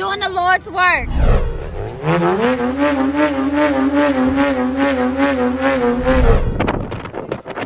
doing the Lord's work.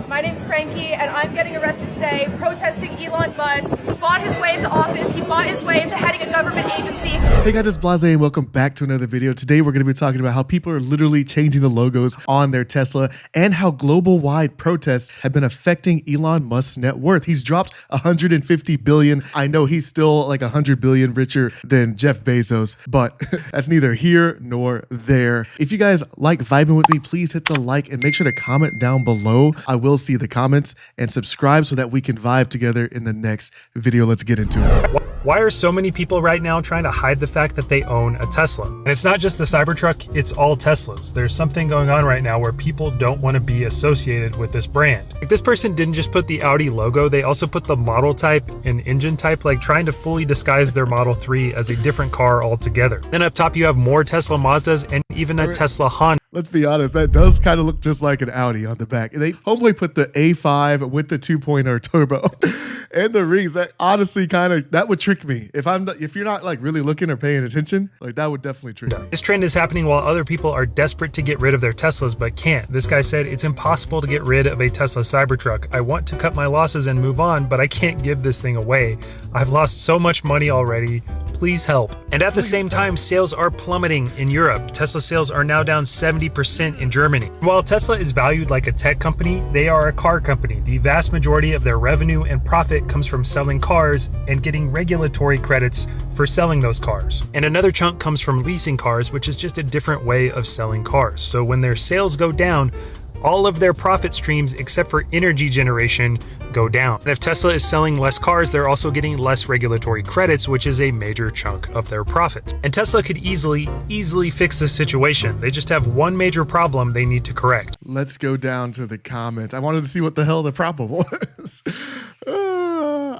My name's Frankie, and I'm getting arrested today protesting Elon Musk. He bought his way into office. He bought his way into heading a government agency. Hey guys, it's Blahzaye and welcome back to another video. Today we're going to be talking about how people are literally changing the logos on their Tesla and how global-wide protests have been affecting Elon Musk's net worth. He's dropped 150 billion. I know he's still like 100 billion richer than Jeff Bezos, but that's neither here nor there. If you guys like vibing with me, please hit the like and make sure to comment down below. I will see the comments and subscribe so that we can vibe together in the next video. Let's get into it. Why are so many people right now trying to hide the fact that they own a Tesla? And it's not just the Cybertruck, it's all Teslas. There's something going on right now where people don't want to be associated with this brand. Like, this person didn't just put the Audi logo, they also put the model type and engine type, like trying to fully disguise their Model 3 as a different car altogether. Then up top you have more Tesla Mazdas and even a Tesla Honda. Let's be honest, that does kind of look just like an Audi on the back. They homeboy put the A5 with the 2.0 turbo and the rings. That honestly that would trick me. If you're not like really looking or paying attention, like that would definitely trick me. This trend is happening while other people are desperate to get rid of their Teslas but can't. This guy said, "It's impossible to get rid of a Tesla Cybertruck. I want to cut my losses and move on, but I can't give this thing away. I've lost so much money already. Please help." And at the same time, sales are plummeting in Europe. Tesla sales are now down 70% in Germany. While Tesla is valued like a tech company, they are a car company. The vast majority of their revenue and profit comes from selling cars and getting regulatory credits for selling those cars. And another chunk comes from leasing cars, which is just a different way of selling cars. So when their sales go down, all of their profit streams, except for energy generation, go down. And if Tesla is selling less cars, they're also getting less regulatory credits, which is a major chunk of their profits. And Tesla could easily fix this situation. They just have one major problem they need to correct. Let's go down to the comments. I wanted to see what the hell the problem was.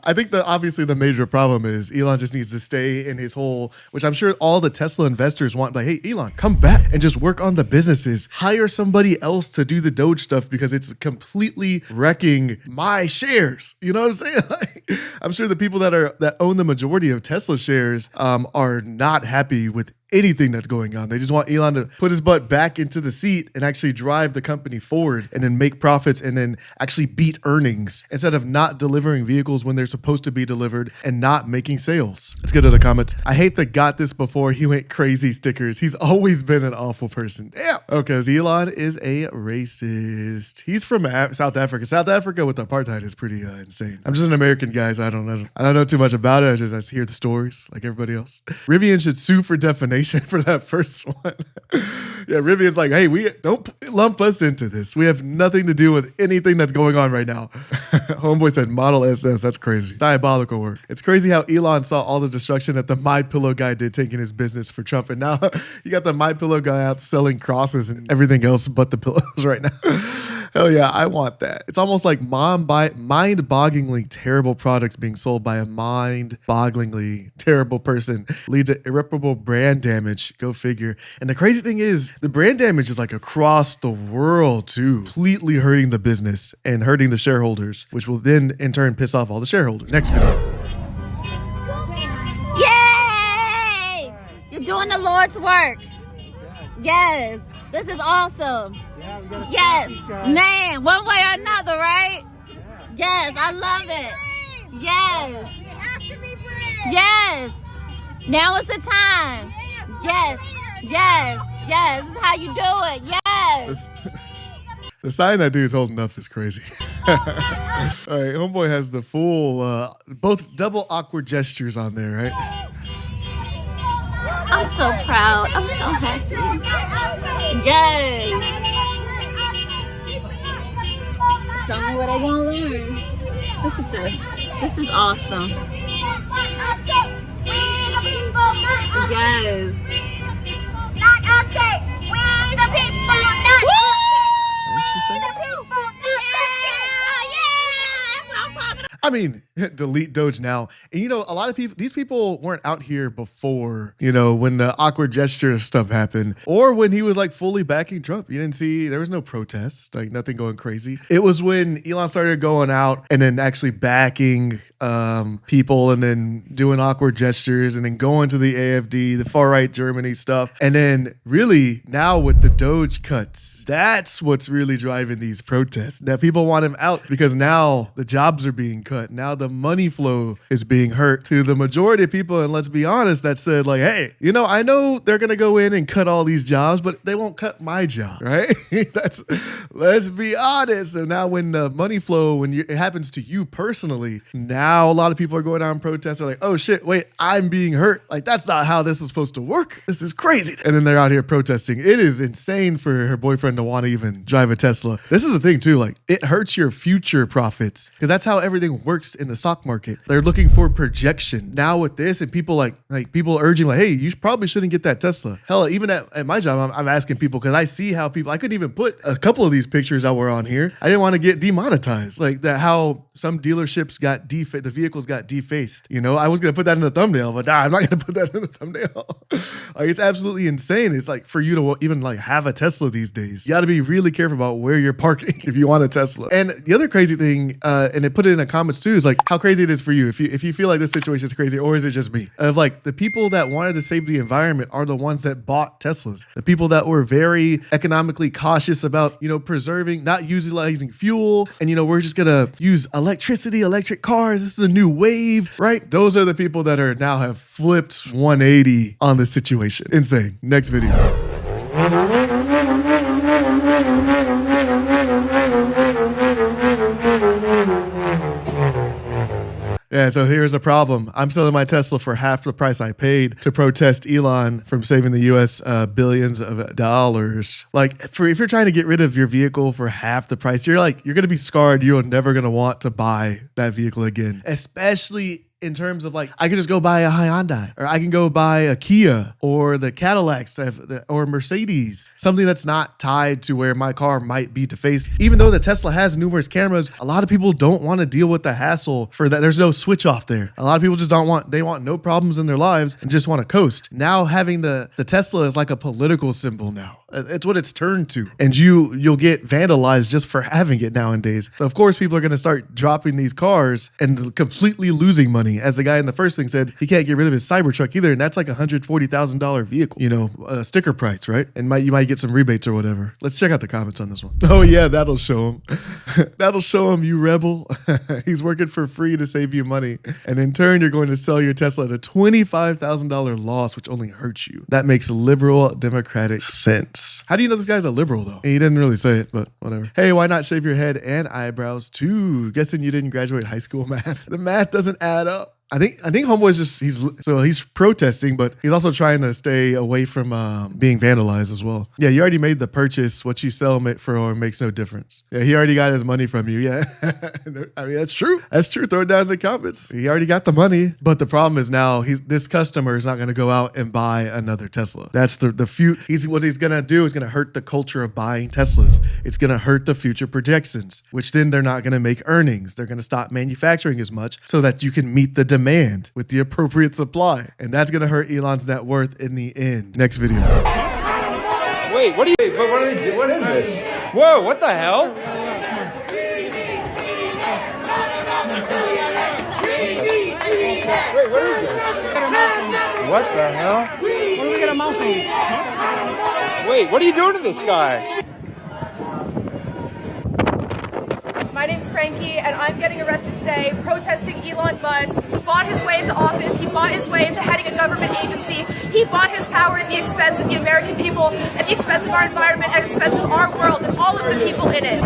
I think that obviously the major problem is Elon just needs to stay in his hole, which I'm sure all the Tesla investors want. Like, hey, Elon, come back and just work on the businesses. Hire somebody else to do the Doge stuff because it's completely wrecking my shares. You know what I'm saying? Like, I'm sure the people that own the majority of Tesla shares are not happy with anything that's going on. They just want Elon to put his butt back into the seat and actually drive the company forward and then make profits and then actually beat earnings instead of not delivering vehicles when they're supposed to be delivered and not making sales. Let's get to the comments. I hate the "got this before he went crazy" stickers. He's always been an awful person. Damn. Okay, Elon is a racist. He's from South Africa. South Africa with apartheid is pretty insane. I'm just an American guy, so I don't know too much about it. I hear the stories like everybody else. Rivian should sue for defamation for that first one. Yeah, Rivian's like, hey, we don't lump us into this. We have nothing to do with anything that's going on right now. Homeboy said Model SS. That's crazy. Diabolical work. It's crazy how Elon saw all the destruction that the MyPillow guy did taking his business for Trump. And now you got the MyPillow guy out selling crosses and everything else but the pillows right now. Hell yeah, I want that. It's almost like mind-bogglingly terrible products being sold by a mind-bogglingly terrible person lead to irreparable brand damage. Go figure. And the crazy thing is, the brand damage is like across the world too, completely hurting the business and hurting the shareholders, which will then in turn piss off all the shareholders. Next video. Yay! You're doing the Lord's work. Yes, this is awesome. Yes, man, one way or another, right? Yes, I love it. Yes. Yes. Now is the time. Yes. Yes. Yes. This is how you do it. Yes. The sign that dude's holding up is crazy. All right, homeboy has the full, both double awkward gestures on there, right? I'm so proud. I'm so happy. Yes. Tell me what I want to learn. Look at this. This is awesome. Yes. What did she say? I mean, delete Doge now. And you know, a lot of people, these people weren't out here before, you know, when the awkward gesture stuff happened, or when he was like fully backing Trump. You didn't see, there was no protests, like nothing going crazy. It was when Elon started going out and then actually backing people and then doing awkward gestures and then going to the AFD, the far right Germany stuff. And then really now with the Doge cuts, that's what's really driving these protests. Now people want him out because now the jobs are being cut. Now the money flow is being hurt to the majority of people. And let's be honest, that said like, hey, you know, I know they're going to go in and cut all these jobs, but they won't cut my job, right? Let's be honest. So now when the money flow, it happens to you personally, now a lot of people are going out and protest. They're like, oh shit, wait, I'm being hurt. Like, that's not how this is supposed to work. This is crazy. And then they're out here protesting. It is insane for her boyfriend to want to even drive a Tesla. This is the thing too, like it hurts your future profits because that's how everything works in the stock market. They're looking for projection. Now with this and people like people urging like, hey, you probably shouldn't get that Tesla. Hell, even at my job, I'm asking people because I see how people, I couldn't even put a couple of these pictures that were on here. I didn't want to get demonetized. Like that, how some dealerships got the vehicles got defaced. You know, I was going to put that in the thumbnail, but nah, I'm not going to put that in the thumbnail. Like it's absolutely insane. It's like for you to even like have a Tesla these days, you got to be really careful about where you're parking if you want a Tesla. And the other crazy thing, and they put it in the comments too, is like how crazy it is for you. If you feel like this situation is crazy, or is it just me? Of like the people that wanted to save the environment are the ones that bought Teslas. The people that were very economically cautious about, you know, preserving, not utilizing fuel. And, you know, we're just going to use electricity, electric cars. This is a new wave, right? Those are the people that are now have flipped 180 on this situation. Insane. Next video. Yeah, so here's a problem. I'm selling my Tesla for half the price I paid to protest Elon from saving the US billions of dollars. Like, if you're trying to get rid of your vehicle for half the price, you're going to be scarred. You're never going to want to buy that vehicle again, especially in terms of like, I could just go buy a Hyundai, or I can go buy a Kia, or the Cadillacs, or Mercedes, something that's not tied to where my car might be defaced. Even though the Tesla has numerous cameras, a lot of people don't want to deal with the hassle for that. There's no switch off there. A lot of people just they want no problems in their lives and just want to coast. Now having the Tesla is like a political symbol now. It's what it's turned to. And you'll get vandalized just for having it nowadays. So of course people are going to start dropping these cars and completely losing money. As the guy in the first thing said, he can't get rid of his Cybertruck either. And that's like $140,000 vehicle, you know, sticker price, right? And you might get some rebates or whatever. Let's check out the comments on this one. Oh yeah, that'll show him. That'll show him, you rebel. He's working for free to save you money. And in turn, you're going to sell your Tesla at a $25,000 loss, which only hurts you. That makes liberal democratic sense. How do you know this guy's a liberal though? He didn't really say it, but whatever. Hey, why not shave your head and eyebrows too? Guessing you didn't graduate high school math. The math doesn't add up. I think homeboy's just he's protesting, but he's also trying to stay away from being vandalized as well. Yeah, you already made the purchase. What you sell it for makes no difference. Yeah, he already got his money from you. Yeah, I mean that's true. That's true. Throw it down in the comments. He already got the money, but the problem is now this customer is not going to go out and buy another Tesla. That's the few. What he's going to do is going to hurt the culture of buying Teslas. It's going to hurt the future projections, which then they're not going to make earnings. They're going to stop manufacturing as much so that you can meet the demand with the appropriate supply. And that's going to hurt Elon's net worth in the end. Next video. Wait, what are they doing? What is this? Whoa, what the hell? Wait, what is this? What the hell? What do we get a mouth on? Wait, what are you doing to this guy? My name's Frankie, and I'm getting arrested today protesting Elon Musk. He bought his way into office. He bought his way into heading a government agency. He bought his power at the expense of the American people, at the expense of our environment, at the expense of our world, and all of the people in it.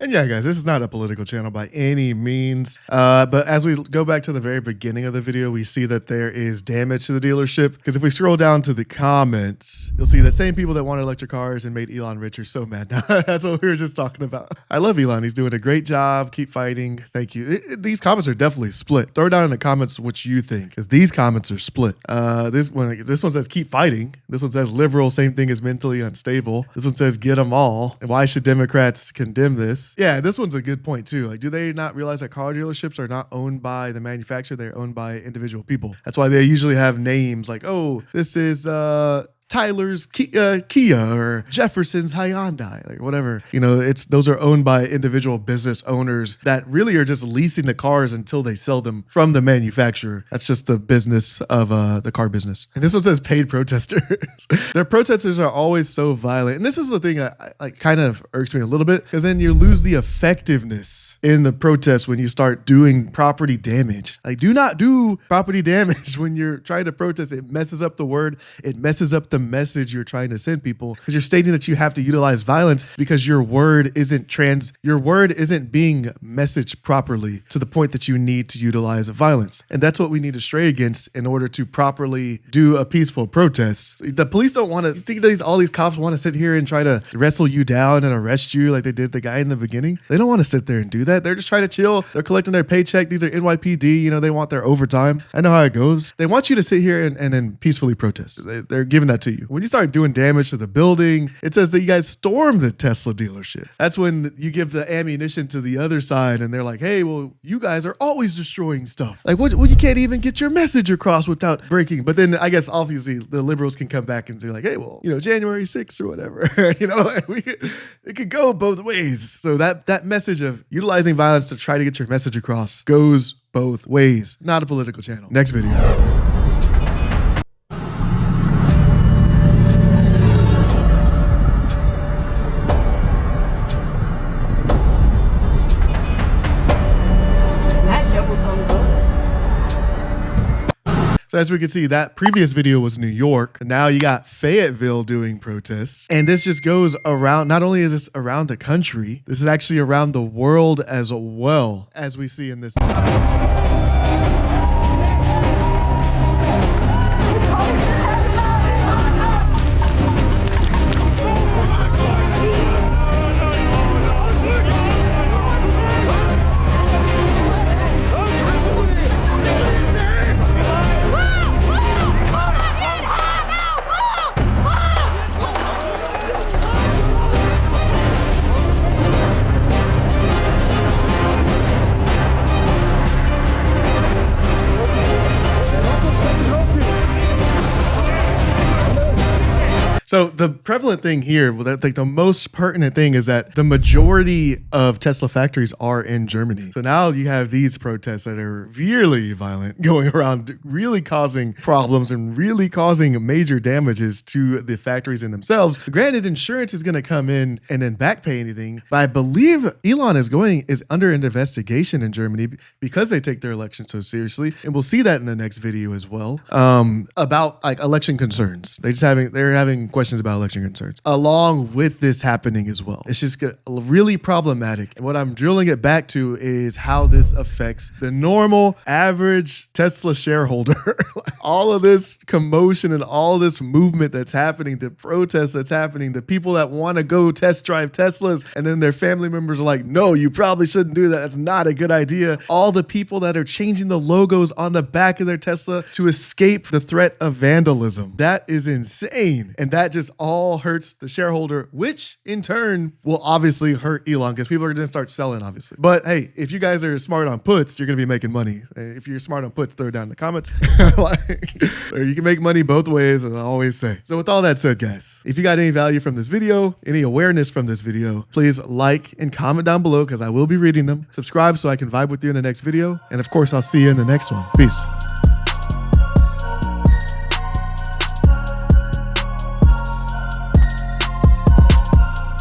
And yeah, guys, this is not a political channel by any means. But as we go back to the very beginning of the video, we see that there is damage to the dealership. Because if we scroll down to the comments, you'll see that same people that wanted electric cars and made Elon rich are so mad now. That's what we were just talking about. I love Elon. He's doing a great job. Keep fighting. Thank you. These comments are definitely split. Throw down in the comments what you think, because these comments are split. This one says keep fighting. This one says liberal, same thing as mentally unstable. This one says get them all. And why should Democrats condemn this? Yeah, this one's a good point too. Like, do they not realize that car dealerships are not owned by the manufacturer? They're owned by individual people. That's why they usually have names like, oh, this is Tyler's Kia or Jefferson's Hyundai, like whatever. You know, those are owned by individual business owners that really are just leasing the cars until they sell them from the manufacturer. That's just the business of the car business. And this one says paid protesters. Their protesters are always so violent. And this is the thing that kind of irks me a little bit, because then you lose the effectiveness in the protest when you start doing property damage. Like, do not do property damage when you're trying to protest. It messes up the word. It messes up the message you're trying to send people, because you're stating that you have to utilize violence because your word isn't being messaged properly to the point that you need to utilize violence. And that's what we need to stray against in order to properly do a peaceful protest. The police don't want to think that all these cops want to sit here and try to wrestle you down and arrest you like they did the guy in the beginning. They don't want to sit there and do that. They're just trying to chill. They're collecting their paycheck. These are NYPD. You know, they want their overtime. I know how it goes. They want you to sit here and then peacefully protest. They're giving that to you. When you start doing damage to the building, it says that you guys stormed the Tesla dealership. That's when you give the ammunition to the other side and they're like, hey, well, you guys are always destroying stuff. Like, what? Well, you can't even get your message across without breaking. But then I guess obviously the liberals can come back and say like, hey, well, you know, January 6th or whatever, you know, it could go both ways. So that message of utilizing violence to try to get your message across goes both ways. Not a political channel. Next video. So as we can see, that previous video was New York. Now you got Fayetteville doing protests. And this just goes around, not only is this around the country, this is actually around the world as well, as we see in this. So the prevalent thing here, like the most pertinent thing, is that the majority of Tesla factories are in Germany. So now you have these protests that are really violent going around, really causing problems and really causing major damages to the factories in themselves. Granted, insurance is going to come in and then back pay anything, but I believe Elon is under an investigation in Germany because they take their election so seriously. And we'll see that in the next video as well, about like election concerns. They're having questions about election concerns along with this happening as well. It's just really problematic. And what I'm drilling it back to is how this affects the normal average Tesla shareholder. All of this commotion and all this movement that's happening, the protests that's happening, the people that want to go test drive Teslas and then their family members are like, no, you probably shouldn't do that. That's not a good idea. All the people that are changing the logos on the back of their Tesla to escape the threat of vandalism. That is insane. And that just all hurts the shareholder, which in turn will obviously hurt Elon because people are going to start selling, obviously. But hey, if you guys are smart on puts, you're going to be making money. If you're smart on puts, throw it down in the comments. Or you can make money both ways, as I always say. So with all that said, guys, if you got any value from this video, any awareness from this video, please like and comment down below because I will be reading them. Subscribe so I can vibe with you in the next video. And of course, I'll see you in the next one. Peace.